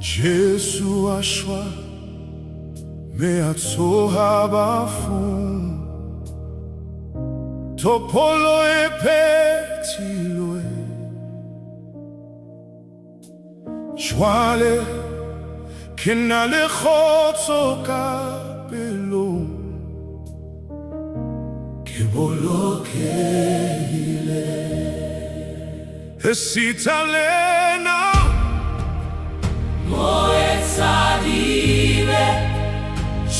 Jesu shwa tsoha bafung topolo epetilwe shwale kinale khotsoka pelo kibolokile esitalena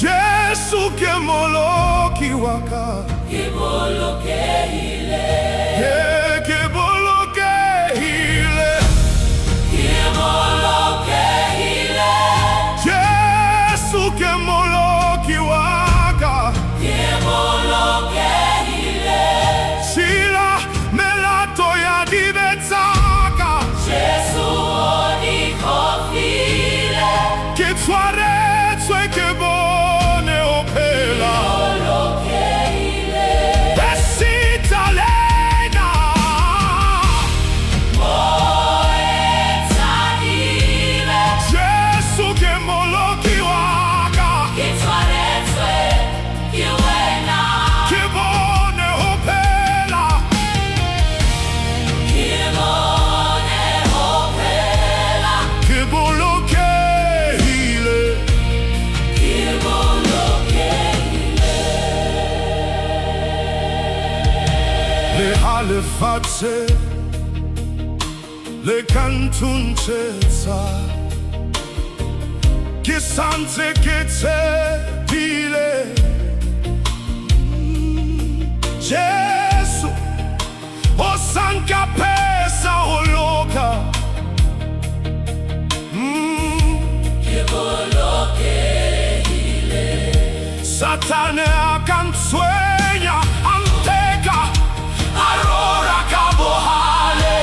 Jesu ke moloki waka ke bolokile ke bolokile Jesu ke moloki waka ke bolokile sila melato ya dibetsaka Jesu oni kofile ke tsware tswe ke bone opela bolokile esitalena moetsadile Jesu ke moloki waka ke tsware tswe ke wena ke bone opela ke bone opela ke bolokile le fatse le kantuntetsa ke santse ke tshepile Jesu o sanka pesa oloka ke bolokile Satane akanswenya anteka Aurora kabohale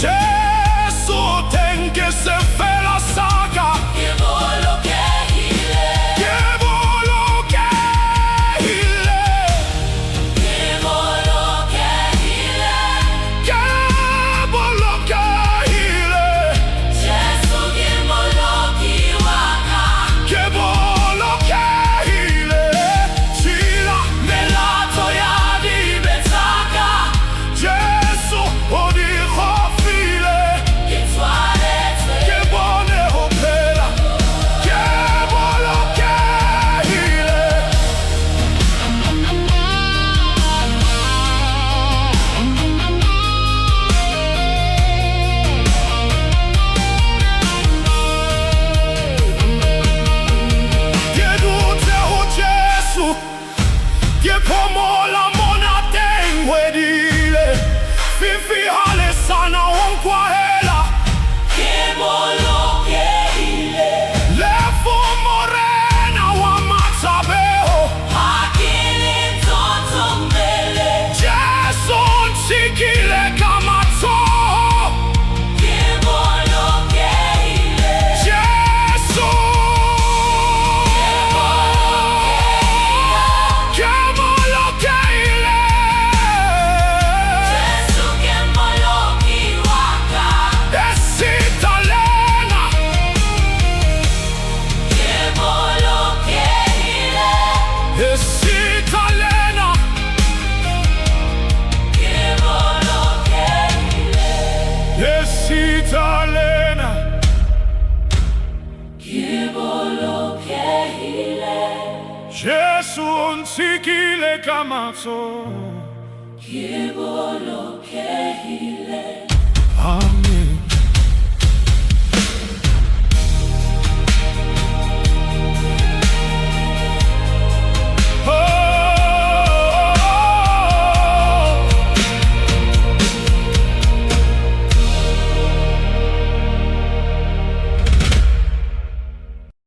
Jesu tenke Sefela saga ke bolokile ke bolokile ke bolokile ke bolokile Jesu ke moloki waka ke bolokile sila melato ya dibetsaka Jesu odi khofile ke tswaletse ke bone opela ke bolokile ke dute ho Jesu ke pomola monate ngwedile fifi hale sana onkwahela ke bolokile lefu morena wa matsabeho akili mtoto mbele Jesu nsikile kama tsoha ke bolokile Jesu ke bolokile Jesu ke moloki waka esitalena ke bolokile esitalena ke bolokile esitalena ke bolokile Jesu nsikile kama tsoha ke bolokile